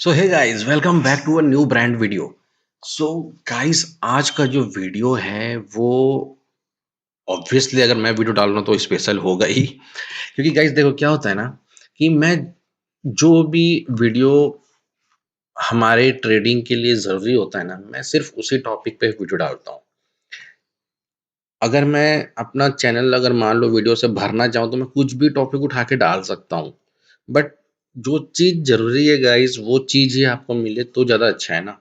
So hey guys welcome back to a new brand video. So guys आज का जो video है वो ऑब्वियसली अगर मैं वीडियो डाल रहा हूँ तो स्पेशल होगा ही, क्योंकि गाइस देखो क्या होता है ना कि मैं जो भी वीडियो हमारे ट्रेडिंग के लिए ज़रूरी होता है ना, मैं सिर्फ उसी टॉपिक पे वीडियो डालता हूँ। अगर मैं अपना चैनल अगर मान लो वीडियो से भरना चाहूँ तो मैं कुछ भी टॉपिक उठा के डाल सकता हूँ। बट जो चीज़ ज़रूरी है गाइस वो चीज़ ही आपको मिले तो ज़्यादा अच्छा है ना।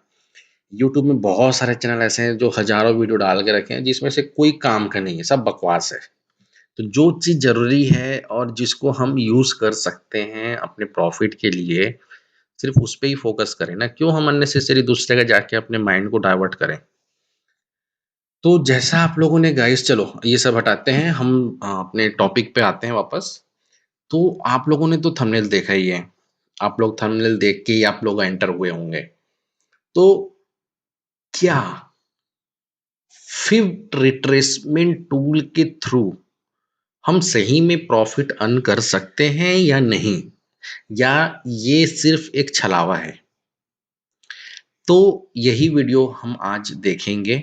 यूट्यूब में बहुत सारे चैनल ऐसे हैं जो हज़ारों वीडियो डाल के रखे हैं जिसमें से कोई काम का नहीं है, सब बकवास है। तो जो चीज़ ज़रूरी है और जिसको हम यूज़ कर सकते हैं अपने प्रॉफ़िट के लिए, सिर्फ़ उस पे ही फ़ोकस करें ना, क्यों हम अननेसेसरी दूसरे जगह जाके अपने माइंड को डाइवर्ट करें। तो जैसा आप लोगों ने गाइस चलो ये सब हटाते हैं, हम अपने टॉपिक पे आते हैं वापस। तो आप लोगों ने तो थंबनेल देखा ही है। आप लोग थंबनेल देख के ही आप लोग एंटर हुए होंगे। तो क्या फिर रिट्रेसमेंट टूल के थ्रू हम सही में प्रॉफिट अर्न कर सकते हैं या नहीं? या ये सिर्फ़ एक छलावा है? तो यही वीडियो हम आज देखेंगे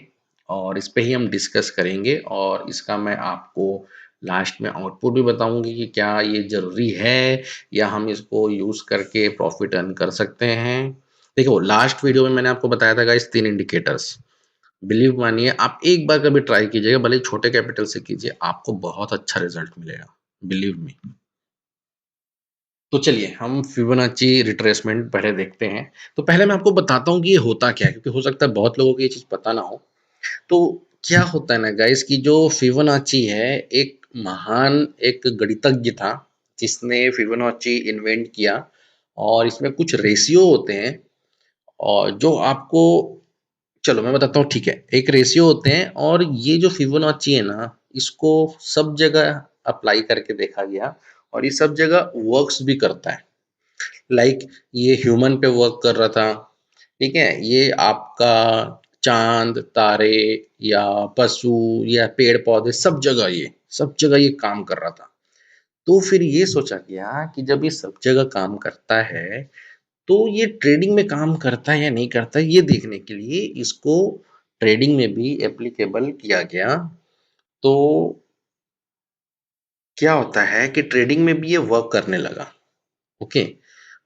और इस पे ही हम डिस्कस करेंगे और इसका मैं आपको लास्ट में आउटपुट भी बताऊँगी कि क्या ये ज़रूरी है या हम इसको यूज़ करके प्रॉफिट अर्न कर सकते हैं। देखो लास्ट वीडियो में मैंने आपको बताया था गाइस 3 इंडिकेटर्स। बिलीव मानिए आप एक बार कभी ट्राई कीजिएगा, भले ही छोटे कैपिटल से कीजिए, आपको बहुत अच्छा रिज़ल्ट मिलेगा, बिलीव मी। तो चलिए हम फिबोनाची रिट्रेसमेंट पहले देखते हैं। तो पहले मैं आपको बताता हूँ कि ये होता क्या है, क्योंकि हो सकता है बहुत लोगों को ये चीज़ पता ना हो। तो क्या होता है ना गाइस कि जो फिबोनाची है, एक महान एक गणितज्ञ था, जिसने फिबोनाची इन्वेंट किया और इसमें कुछ रेशियो होते हैं और जो आपको चलो मैं बताता हूँ ठीक है। एक रेशियो होते हैं और ये जो फिबोनाची है ना, इसको सब जगह अप्लाई करके देखा गया और ये सब जगह वर्क्स भी करता है। लाइक ये ह्यूमन पे वर्क कर रहा था, ठीक है? ये आपका चाँद, तारे या पशु या पेड़-पौधे सब जगह ये काम कर रहा था। तो फिर ये सोचा गया कि जब ये सब जगह काम करता है, तो ये ट्रेडिंग में काम करता है या नहीं करता है, ये देखने के लिए इसको ट्रेडिंग में भी एप्लीकेबल किया गया। तो क्या होता है कि ट्रेडिंग में भी ये वर्क करने लगा, ओके?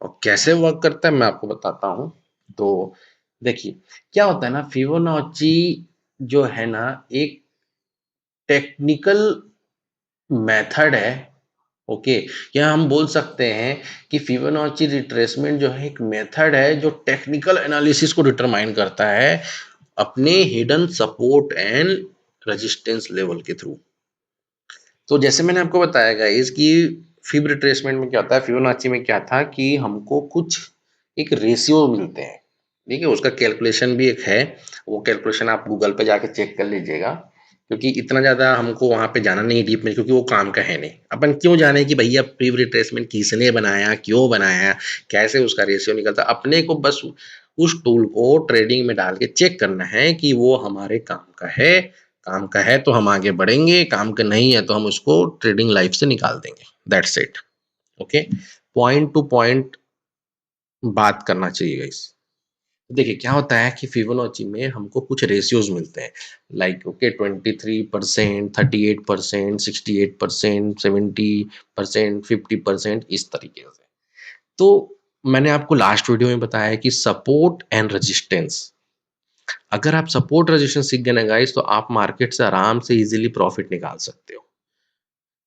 और कैसे वर्क करता है मैं आपको बताता हूँ। तो देखिए, क्या होता है ना फिबोनाची जो है ना एक टेक्निकल मेथड है, ओके? या हम बोल सकते हैं कि फिबोनाची रिट्रेसमेंट जो है एक मेथड है जो टेक्निकल एनालिसिस को डिटरमाइन करता है अपने hidden support and resistance level के थ्रू। तो जैसे मैंने आपको बताया गाइस कि फिब रिट्रेसमेंट में क्या होता है, फिबोनाची में क्या था कि हमको कुछ एक रेशियो मिलते हैं, ठीक है? उसका कैलकुलेशन भी एक है, वो कैलकुलेशन आप गूगल पे जाके चेक कर लीजिएगा, क्योंकि इतना ज़्यादा हमको वहाँ पे जाना नहीं डीप में, क्योंकि वो काम का है नहीं। अपन क्यों जाने कि भैया फिब रिट्रेसमेंट किसने बनाया, क्यों बनाया, कैसे उसका रेशियो निकलता, अपने को बस उस टूल को ट्रेडिंग में डाल के चेक करना है कि वो हमारे काम का है। काम का है तो हम आगे बढ़ेंगे, काम का नहीं है तो हम उसको ट्रेडिंग लाइफ से निकाल देंगे। That's it. Okay, point two point बात करना चाहिए गाइस। देखिए क्या होता है कि फिबोनाची में हमको कुछ रेशियोज मिलते हैं, लाइक ओके 23%, 38%, 68%, 70%, 50%, इस तरीके से। तो मैंने आपको लास्ट वीडियो में बताया कि सपोर्ट एंड रेजिस्टेंस, अगर आप सपोर्ट रेजिस्टेंस सीख गए ना गाइस तो आप मार्केट से आराम से इजीली प्रॉफिट निकाल सकते हो।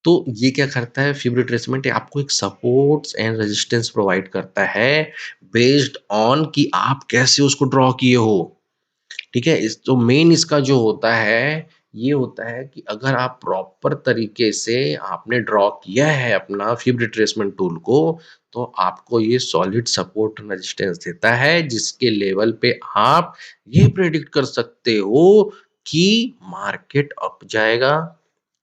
तो ये क्या करता है फिब रिट्रेसमेंट, आपको एक सपोर्ट्स एंड रेजिस्टेंस प्रोवाइड करता है बेस्ड ऑन कि आप कैसे उसको ड्रॉ किए हो, ठीक है? इस तो मेन इसका जो होता है, ये होता है कि अगर आप प्रॉपर तरीके से आपने ड्रॉ किया है अपना फिब रिट्रेसमेंट टूल को, तो आपको ये सॉलिड सपोर्ट रेजिस्टेंस देता है, जिसके लेवल पे आप ये प्रेडिक्ट कर सकते हो कि मार्केट अप जाएगा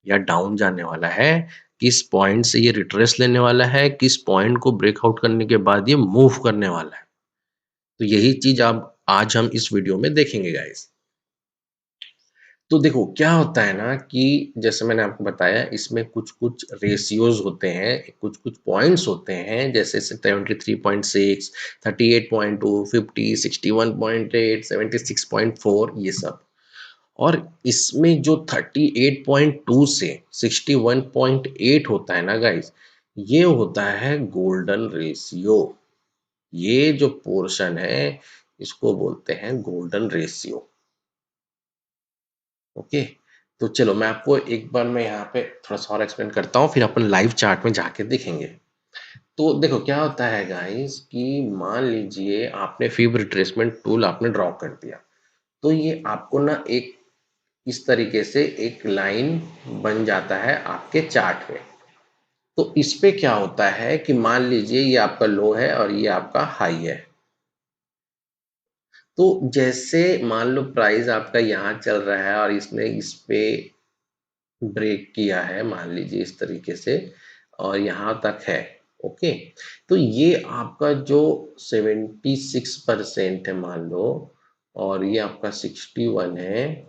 या डाउन जाने वाला है, किस पॉइंट से ये रिट्रेस लेने वाला है, किस पॉइंट को ब्रेकआउट करने के बाद ये मूव करने वाला है। तो यही चीज़ आप आज हम इस वीडियो में देखेंगे गाइस। तो देखो क्या होता है ना कि जैसे मैंने आपको बताया इसमें कुछ-कुछ रेशियोज़ होते हैं, कुछ-कुछ पॉइंट्स होते हैं जैसे 73.6, 38.2, 50, 61.8, 76.4 ये सब। और इसमें जो 38.2 से 61.8 होता है ना गाइस, ये होता है गोल्डन रेशियो। ये जो पोर्शन है इसको बोलते हैं गोल्डन रेशियो। ओके, तो चलो मैं आपको एक बार मैं यहाँ पे थोड़ा सा और एक्सप्लेन करता हूँ, फिर अपन लाइव चार्ट में जाके देखेंगे। तो देखो क्या होता है गाइस कि मान लीजिए आपने फिब रिट्रेसमेंट टूल आपने ड्रॉ कर दिया, तो ये आपको ना एक इस तरीके से एक लाइन बन जाता है आपके चार्ट में। तो इस पे क्या होता है कि मान लीजिए ये आपका लो है और ये आपका हाई है। तो जैसे मान लो प्राइस आपका यहाँ चल रहा है और इसने इस पे ब्रेक किया है मान लीजिए इस तरीके से और यहाँ तक है। ओके, तो ये आपका जो 76% है मान लो और ये आपका 61 है,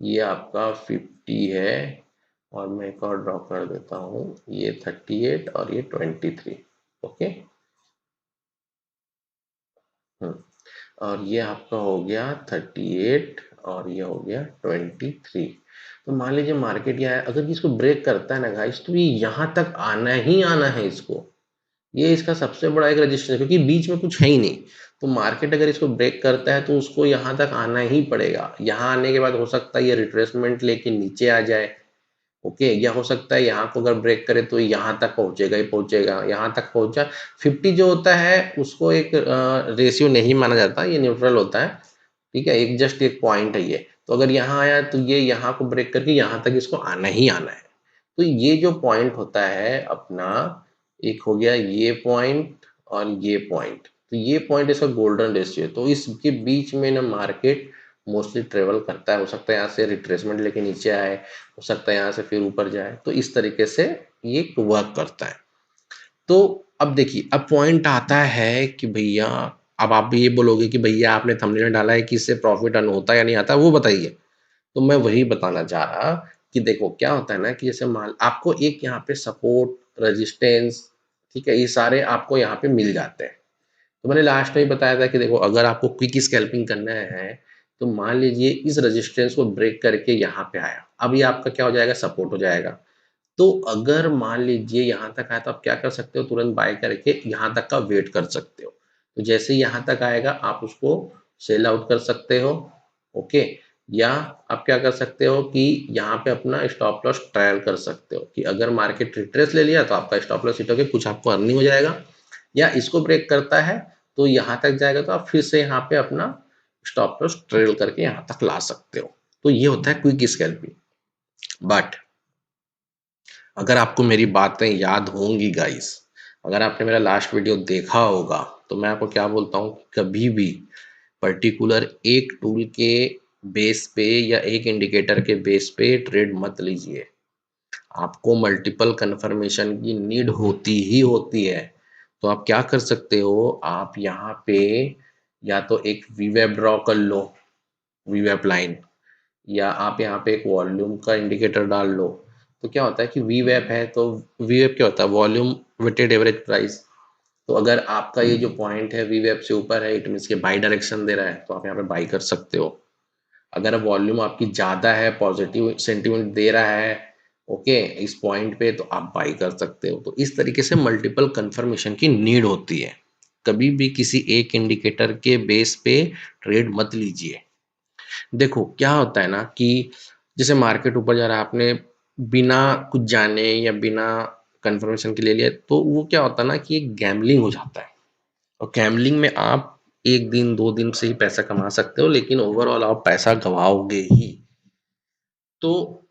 ये आपका 50 है और मैं एक और ड्रॉ कर देता हूँ, ये 38 और ये 23। ओके, हम्म, और ये आपका हो गया 38 और ये हो गया 23। तो मान लीजिए मार्केट ये है, अगर इसको ब्रेक करता है ना गाइस तो ये यहाँ तक आना ही आना है इसको। ये इसका सबसे बड़ा एक रजिस्टर है क्योंकि बीच में कुछ है ही नहीं। तो मार्केट अगर इसको ब्रेक करता है तो उसको यहाँ तक आना ही पड़ेगा। यहाँ आने के बाद हो सकता है ये रिट्रेसमेंट लेके नीचे आ जाए। ओके, या हो सकता है यहाँ को अगर ब्रेक करे तो यहाँ तक पहुंचेगा ही पहुंचेगा, यहाँ तक पहुंचा। 50 जो होता है उसको एक रेशियो नहीं माना जाता, ये न्यूट्रल होता है। ठीक है, एक जस्ट एक पॉइंट है ये। तो अगर यहाँ आया तो ये यहाँ को ब्रेक करके यहाँ तक इसको आना ही आना है। तो ये जो पॉइंट होता है अपना, एक हो गया ये पॉइंट और ये पॉइंट। तो ये पॉइंट इसका गोल्डन रेशियो है। तो इसके बीच में ना मार्केट मोस्टली ट्रेवल करता है। हो सकता है यहाँ से रिट्रेसमेंट लेके नीचे आए, हो सकता है यहाँ से फिर ऊपर जाए। तो इस तरीके से ये वर्क करता है। तो अब देखिए, अब पॉइंट आता है कि भैया, अब आप भी ये बोलोगे कि भैया आपने थंबनेल में डाला है कि इससे प्रॉफिट अर्न होता है या नहीं आता, वो बताइए। तो मैं वही बताना चाह रहा कि देखो क्या होता है ना कि जैसे मान आपको एक यहाँ पे सपोर्ट रेजिस्टेंस, ठीक है, ये सारे आपको यहाँ पे मिल जाते हैं। तो मैंने लास्ट में ही बताया था कि देखो अगर आपको क्विक स्कैल्पिंग करना है तो मान लीजिए इस रेजिस्टेंस को ब्रेक करके यहाँ पे आया, अब ये आपका क्या हो जाएगा, सपोर्ट हो जाएगा। तो अगर मान लीजिए यहाँ तक आया तो आप क्या कर सकते हो, तुरंत बाय करके यहाँ तक का वेट कर सकते हो। तो जैसे यहाँ तक आएगा आप उसको सेल आउट कर सकते हो। ओके, या आप क्या कर सकते हो कि यहाँ पे अपना स्टॉप लॉस ट्रायल कर सकते हो कि अगर मार्केट रिट्रेस ले लिया तो आपका स्टॉप लॉस हिट होकर कुछ आपको अर्निंग हो जाएगा, या इसको ब्रेक करता है तो यहाँ तक जाएगा तो आप फिर से यहाँ पे अपना स्टॉप लॉस ट्रेल करके यहाँ तक ला सकते हो। तो ये होता है क्विक स्कैल्पिंग। बट अगर आपको मेरी बातें याद होंगी गाइस, अगर आपने मेरा लास्ट वीडियो देखा होगा, तो मैं आपको क्या बोलता हूँ, कभी भी पर्टिकुलर एक टूल के बेस पे या एक इंडिकेटर के बेस पे ट्रेड मत लीजिए। आपको मल्टीपल कंफर्मेशन की नीड होती ही होती है। तो आप क्या कर सकते हो, आप यहाँ पे या तो एक वीवेब ड्रॉ कर लो, वीवेब लाइन, या आप यहाँ पे एक वॉल्यूम का इंडिकेटर डाल लो। तो क्या होता है कि वीवेप है तो वीवेप क्या होता है, वॉल्यूम वेटेड एवरेज प्राइस। तो अगर आपका ये जो पॉइंट है वीवेप से ऊपर है, इट मीन्स के बाई डायरेक्शन दे रहा है, तो आप यहाँ पे बाई कर सकते हो। अगर वॉल्यूम आपकी ज़्यादा है, पॉजिटिव सेंटीमेंट दे रहा है, ओके, इस पॉइंट पे, तो आप बाई कर सकते हो। तो इस तरीके से मल्टीपल कंफर्मेशन की नीड होती है। कभी भी किसी एक इंडिकेटर के बेस पे ट्रेड मत लीजिए। देखो क्या होता है ना कि जैसे मार्केट ऊपर जा रहा है, आपने बिना कुछ जाने या बिना कंफर्मेशन के ले लिया, तो वो क्या होता है ना कि एक गैम्बलिंग हो जाता है। और गैम्बलिंग में आप एक दिन दो दिन से ही पैसा कमा सकते हो, लेकिन ओवरऑल आप पैसा गवाओगे ही। तो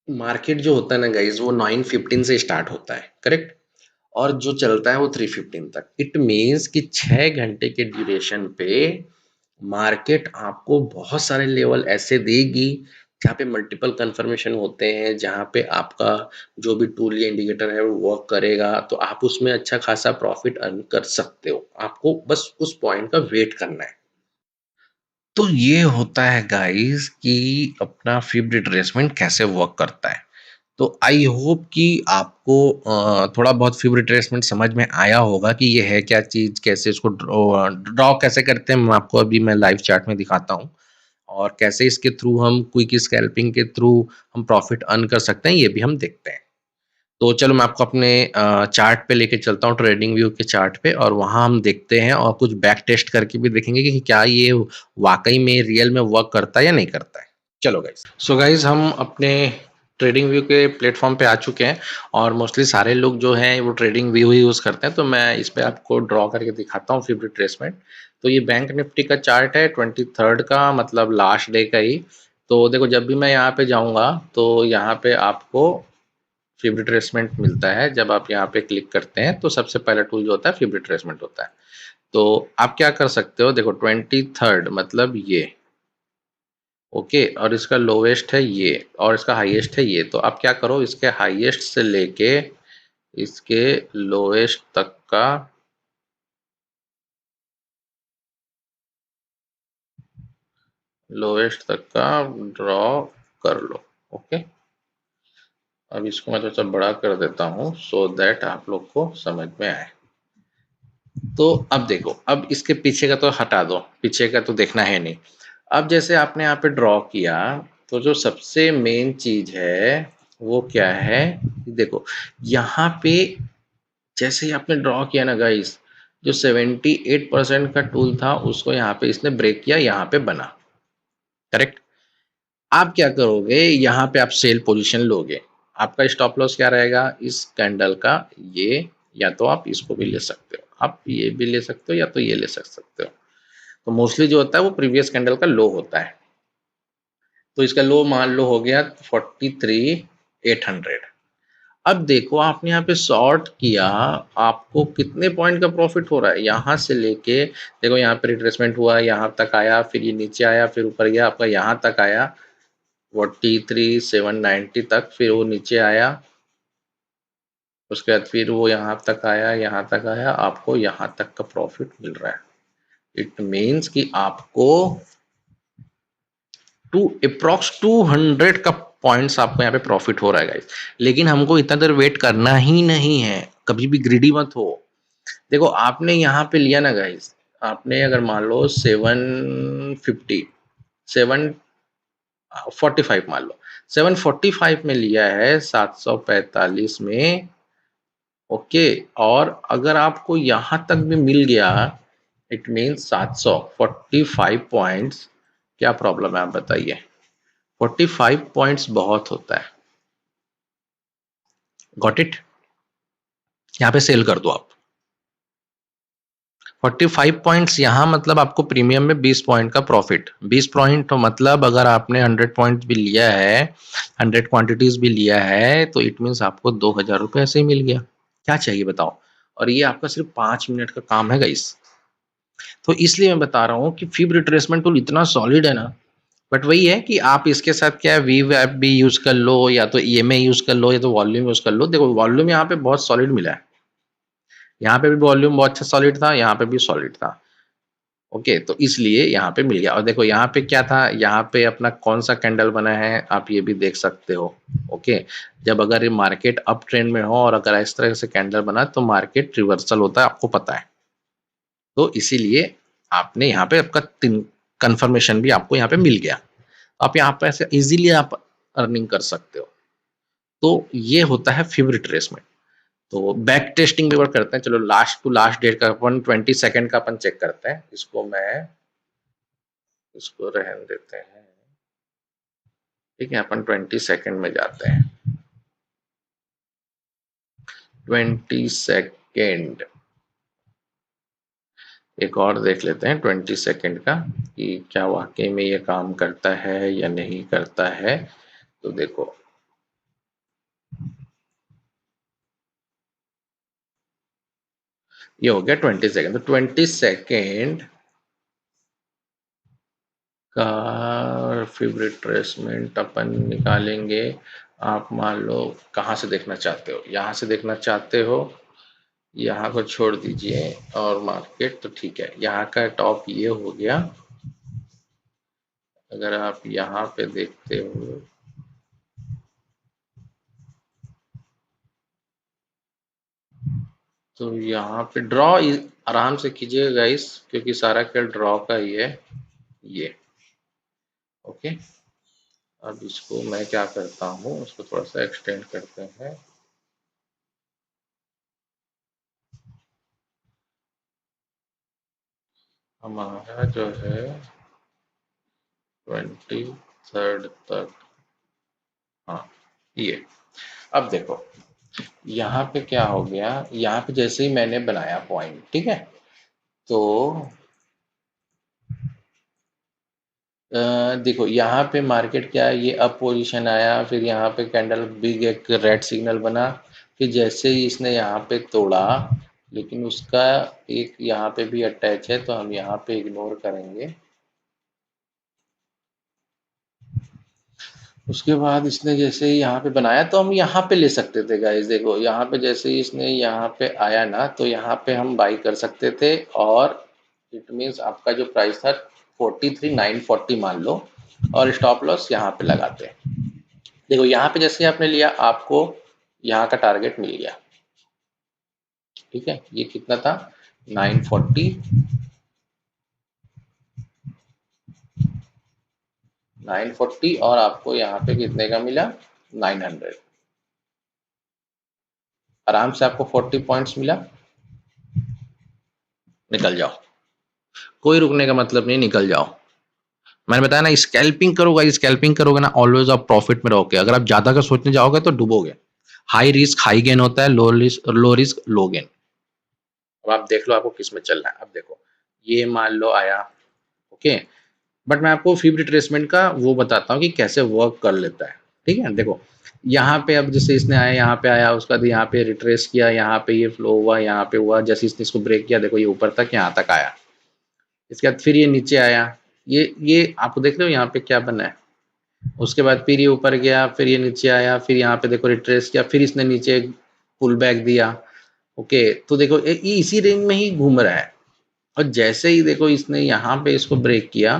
मार्केट जो होता है ना गाइज, वो 9:15 से स्टार्ट होता है, करेक्ट, और जो चलता है वो 3:15 तक। इट मीन्स कि 6 घंटे के ड्यूरेशन पे मार्केट आपको बहुत सारे लेवल ऐसे देगी जहाँ पे मल्टीपल कंफर्मेशन होते हैं, जहाँ पे आपका जो भी टूल या इंडिकेटर है वो वर्क करेगा, तो आप उसमें अच्छा खासा प्रॉफिट अर्न कर सकते हो। आपको बस उस पॉइंट का वेट करना है। तो ये होता है गाइस कि अपना फिब रिट्रेसमेंट कैसे वर्क करता है। तो आई होप कि आपको थोड़ा बहुत फिब रिट्रेसमेंट समझ में आया होगा कि ये है क्या चीज़, कैसे इसको ड्रॉ कैसे करते हैं, मैं आपको अभी मैं लाइव चार्ट में दिखाता हूँ। और कैसे इसके थ्रू हम क्विक स्कैल्पिंग के थ्रू हम प्रॉफिट अर्न कर सकते हैं, ये भी हम देखते हैं। तो चलो मैं आपको अपने चार्ट पे लेके चलता हूँ, ट्रेडिंग व्यू के चार्ट पे, और वहाँ हम देखते हैं और कुछ बैक टेस्ट करके भी देखेंगे कि क्या ये वाक़ई में रियल में वर्क करता है या नहीं करता है। चलो गाइस। सो गाइस, हम अपने ट्रेडिंग व्यू के प्लेटफ़ॉर्म पे आ चुके हैं और मोस्टली सारे लोग जो हैं वो ट्रेडिंग व्यू ही यूज़ करते हैं। तो मैं इस पे आपको ड्रॉ करके दिखाता हूँ फिब रिट्रेसमेंट। तो ये बैंक निफ्टी का चार्ट है 23rd का, मतलब लास्ट डे का ही। तो देखो, जब भी मैं यहाँ पे जाऊँगा तो यहाँ पे आपको फिब रिट्रेसमेंट मिलता है। जब आप यहाँ पे क्लिक करते हैं तो सबसे पहला टूल जो होता है फिब रिट्रेसमेंट होता है। तो आप क्या कर सकते हो, देखो 23rd मतलब ये, ओके, और इसका लोवेस्ट है ये और इसका हाईएस्ट है ये। तो आप क्या करो, इसके हाईएस्ट से लेके इसके लोवेस्ट तक का ड्रॉ कर लो। ओके, अब इसको मैं थोड़ा सा बड़ा कर देता हूँ सो दैट आप लोग को समझ में आए। तो अब देखो, अब इसके पीछे का तो हटा दो, पीछे का तो देखना है नहीं। अब जैसे आपने यहाँ पे ड्रॉ किया, तो जो सबसे मेन चीज है वो क्या है, देखो यहाँ पे जैसे ही आपने ड्रॉ किया ना गाइस, जो 78% का टूल था उसको यहाँ पे इसने ब्रेक किया, यहाँ पे बना, करेक्ट। आप क्या करोगे, यहाँ पे आप सेल पोजीशन लोगे। आपका स्टॉप लॉस क्या रहेगा इस कैंडल का, ये, या तो आप इसको भी ले सकते हो, आप ये भी ले सकते हो, या तो ये ले सकते हो। तो मोस्टली जो होता है वो प्रीवियस कैंडल का लो होता है। तो इसका लो मान लो हो गया 43,800। अब देखो आपने यहाँ पे शॉर्ट किया, आपको कितने पॉइंट का प्रॉफिट हो रहा है, यहाँ से लेके देखो, यहाँ पे रिट्रेसमेंट हुआ, यहाँ तक आया, फिर ये नीचे आया, फिर ऊपर गया, आपका यहाँ तक आया 43,790 तक, फिर वो नीचे आया, उसके बाद फिर वो यहाँ तक आया, यहाँ तक आया, आपको यहाँ तक का प्रॉफिट मिल रहा है। इट मीन्स कि आपको टू अप्रॉक्स 200 का पॉइंट्स आपको यहाँ पे प्रॉफिट हो रहा है गाइस। लेकिन हमको इतना देर वेट करना ही नहीं है, कभी भी ग्रीडी मत हो। देखो आपने यहाँ पे लिया ना गाइस, आपने अगर मान लो 750 745 मान लो, 745 में लिया है 745 में, ओके। और अगर आपको यहाँ तक भी मिल गया, इट मीन्स 745 पॉइंट्स, क्या प्रॉब्लम है आप बताइए। 45 पॉइंट्स बहुत होता है, गॉट इट। यहाँ पे सेल कर दो आप 45 पॉइंट्स, यहाँ मतलब आपको प्रीमियम में 20 पॉइंट का प्रॉफिट। 20 पॉइंट तो मतलब अगर आपने 100 पॉइंट भी लिया है, 100 क्वांटिटीज भी लिया है, तो इट मीन्स आपको 2,000 रुपये ऐसे ही मिल गया। क्या चाहिए बताओ। और ये आपका सिर्फ 5 मिनट का काम है गाइस। तो इसलिए मैं बता रहा हूँ कि फिब रिट्रेसमेंट टूल इतना सॉलिड है ना। बट वही है कि आप इसके साथ क्या है, वी ऐप भी यूज कर लो, या तो ईएमआई यूज कर लो, या तो वॉल्यूम यूज कर लो। देखो वॉल्यूम यहाँ पे बहुत सॉलिड मिला है, यहाँ पे भी वॉल्यूम बहुत अच्छा सॉलिड था, यहाँ पे भी सॉलिड था, ओके। तो इसलिए यहाँ पे मिल गया। और देखो यहाँ पे क्या था, यहाँ पे अपना कौन सा कैंडल बना है आप ये भी देख सकते हो, ओके। जब अगर ये मार्केट अप ट्रेंड में हो और अगर इस तरह से कैंडल बना तो मार्केट रिवर्सल होता है, आपको पता है। तो इसीलिए आपने यहाँ पे आपका कंफर्मेशन भी आपको यहाँ पे मिल गया। आप यहाँ पे ऐसे इजीली आप अर्निंग कर सकते हो। तो ये होता है फिब रिट्रेसमेंट। तो बैक टेस्टिंग भी वर्क करते हैं। चलो लास्ट टू लास्ट डेट का अपन 22 का अपन चेक करते हैं। इसको रहने देते हैं, ठीक है। अपन 22 में जाते हैं, 22। एक और देख लेते हैं 22 का कि क्या वाकई में ये काम करता है या नहीं करता है। तो देखो ये हो गया 22। तो 22 का फिब रिट्रेसमेंट अपन निकालेंगे। आप मान लो कहाँ से देखना चाहते हो, यहाँ से देखना चाहते हो, यहाँ को छोड़ दीजिए और मार्केट, तो ठीक है। यहाँ का टॉप ये हो गया, अगर आप यहाँ पे देखते हो तो यहाँ पे ड्रॉ आराम से कीजिएगा गाइस, क्योंकि सारा खेल ड्रॉ का ही है ये। ओके, अब इसको मैं क्या करता हूँ, उसको थोड़ा सा एक्सटेंड करते हैं। हमारा जो है 23 तक, हाँ ये। अब देखो यहाँ पे क्या हो गया, यहाँ पे जैसे ही मैंने बनाया पॉइंट, ठीक है, तो देखो यहाँ पे मार्केट क्या है, ये अप पोजीशन आया, फिर यहाँ पे कैंडल बिग एक रेड सिग्नल बना, फिर जैसे ही इसने यहाँ पे तोड़ा, लेकिन उसका एक यहाँ पे भी अटैच है, तो हम यहाँ पे इग्नोर करेंगे। उसके बाद इसने जैसे ही यहाँ पे बनाया, तो हम यहाँ पे ले सकते थे गाइस। देखो यहाँ पे जैसे ही इसने यहाँ पे आया ना, तो यहाँ पे हम बाई कर सकते थे, और इट मीन्स आपका जो प्राइस था 43,940 मान लो, और स्टॉप लॉस यहाँ पे लगाते हैं। देखो यहाँ पे जैसे आपने लिया, आपको यहाँ का टारगेट मिल गया, ठीक है। ये कितना था, 940, 940, और आपको यहाँ पे कितने का मिला, 900। आराम से आपको 40 पॉइंट्स मिला। निकल जाओ, कोई रुकने का मतलब नहीं, निकल जाओ। मैंने बताया ना, स्कैल्पिंग करोगे, स्कैल्पिंग करोगे ना, ऑलवेज आप प्रॉफिट में रहोगे। अगर आप ज्यादा का सोचने जाओगे तो डूबोगे। हाई रिस्क हाई गेन होता है, लो रिस्क लो गेन। अब आप देख लो आपको किस में चलना है। अब देखो ये मान लो आया, ओके, बट मैं आपको फीब रिट्रेसमेंट का वो बताता हूँ कि कैसे वर्क कर लेता है, ठीक है। देखो यहाँ पे अब जैसे इसने आया, यहाँ पे आया, उसका बाद यहाँ पे रिट्रेस किया, यहाँ पे ये फ्लो हुआ, यहाँ पे हुआ, जैसे इसने इसको ब्रेक किया, देखो ये ऊपर तक यहाँ तक आया। इसके बाद फिर ये नीचे आया, ये आपको देख रहे हो यहाँ पे क्या बना है। उसके बाद फिर ये ऊपर गया, फिर ये नीचे आया, फिर यहाँ पे देखो रिट्रेस किया, फिर इसने नीचे पुल बैक दिया। ओके, तो देखो ये इसी रेंज में ही घूम रहा है, और जैसे ही देखो इसने यहाँ पे इसको ब्रेक किया,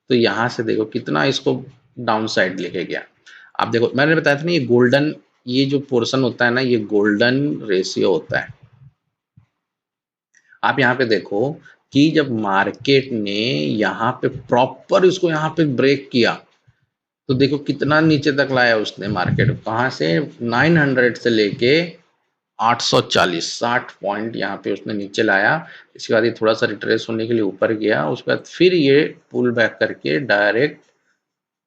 तो यहाँ से देखो कितना इसको डाउन साइड लेके गया। आप देखो मैंने बताया था ना, ये गोल्डन, ये जो पोर्शन होता है ना, ये गोल्डन रेशियो होता है। आप यहाँ पे देखो कि जब मार्केट ने यहाँ पे प्रॉपर इसको यहाँ पे ब्रेक किया, तो देखो कितना नीचे तक लाया उसने मार्केट, कहाँ से, 900 से लेके 840, 60 पॉइंट यहाँ पे उसने नीचे लाया। इसके बाद ये थोड़ा सा रिट्रेस होने के लिए ऊपर गया, उसके बाद फिर ये पुल बैक करके डायरेक्ट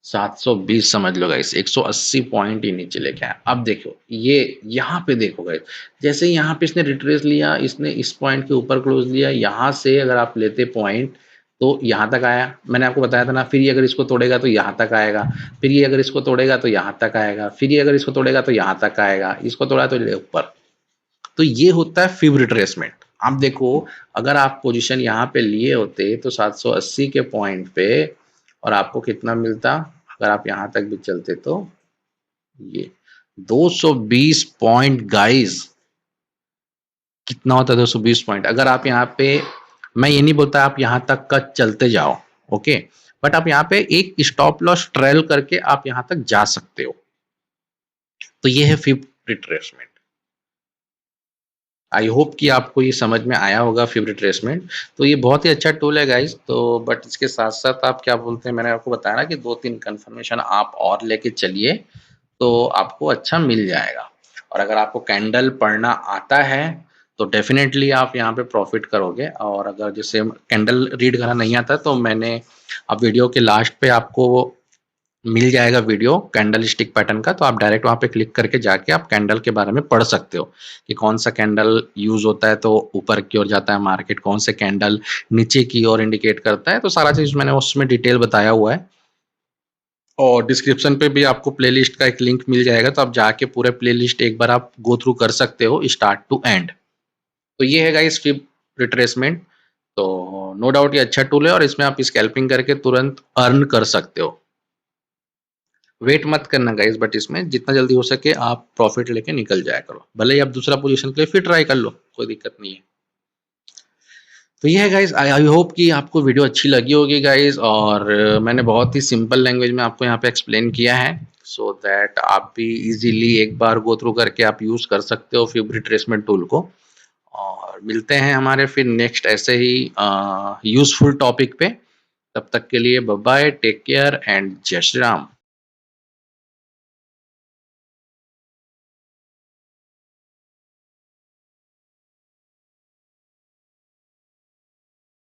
720 समझ लो गाइस, 180 पॉइंट ही नीचे लेके आया। अब देखो ये यहाँ पे देखो गाइस, जैसे यहाँ पे इसने रिट्रेस लिया, इसने इस पॉइंट के ऊपर क्लोज लिया, यहाँ से अगर आप लेते पॉइंट तो यहाँ तक आया। मैंने आपको बताया था ना, फिर ये अगर इसको तोड़ेगा तो यहाँ तक आएगा, फिर ये अगर इसको तोड़ेगा तो यहाँ तक आएगा, फिर ये अगर इसको तोड़ेगा तो यहाँ तक आएगा, इसको तोड़ा तो ऊपर। तो ये होता है फिब रिट्रेसमेंट। आप देखो अगर आप पोजीशन यहाँ पे लिए होते तो 780 के पॉइंट पे, और आपको कितना मिलता, अगर आप यहाँ तक भी चलते तो ये 220 पॉइंट गाइस। कितना होता है 220 पॉइंट? अगर आप यहाँ पे, मैं ये नहीं बोलता आप यहाँ तक का चलते जाओ, ओके, बट आप यहाँ पे एक स्टॉप लॉस ट्रेल करके आप यहाँ तक जा सकते हो। तो ये है फिब रिट्रेसमेंट। आई होप कि आपको ये समझ में आया होगा फिब रिट्रेसमेंट। तो ये बहुत ही अच्छा टूल है गाइस। तो बट इसके साथ साथ आप क्या बोलते हैं, मैंने आपको बताया ना कि 2-3 कंफर्मेशन आप और लेके चलिए, तो आपको अच्छा मिल जाएगा। और अगर आपको कैंडल पढ़ना आता है तो डेफिनेटली आप यहाँ पे प्रॉफिट करोगे। और अगर जैसे कैंडल रीड करना नहीं आता तो मैंने, आप वीडियो के लास्ट पे आपको मिल जाएगा वीडियो कैंडल स्टिक पैटर्न का, तो आप डायरेक्ट वहाँ पे क्लिक करके जाके आप कैंडल के बारे में पढ़ सकते हो कि कौन सा कैंडल यूज होता है तो ऊपर की ओर जाता है मार्केट, कौन से कैंडल नीचे की ओर इंडिकेट करता है। तो सारा चीज मैंने उसमें डिटेल बताया हुआ है, और डिस्क्रिप्शन पे भी आपको प्लेलिस्ट का एक लिंक मिल जाएगा, तो आप जाके पूरे प्लेलिस्ट एक बार आप गो थ्रू कर सकते हो स्टार्ट टू एंड। तो ये है गाइस फिब रिट्रेसमेंट। तो नो डाउट ये अच्छा टूल है, और इसमें आप स्कैल्पिंग करके तुरंत अर्न कर सकते हो। वेट मत करना गाइस, बट इसमें जितना जल्दी हो सके आप प्रॉफिट लेके निकल जाया करो, भले ही आप दूसरा पोजीशन के लिए फिर ट्राई कर लो, कोई दिक्कत नहीं है। तो ये है गाइस, आई होप कि आपको वीडियो अच्छी लगी होगी गाइस, और मैंने बहुत ही सिंपल लैंग्वेज में आपको यहाँ पे एक्सप्लेन किया है, सो दैट आप भी इजीली एक बार गो थ्रू करके आप यूज कर सकते हो फिब रिट्रेसमेंट टूल को। और मिलते हैं हमारे फिर नेक्स्ट ऐसे ही यूजफुल टॉपिक पे। तब तक के लिए bye bye, take care and जय श्री राम।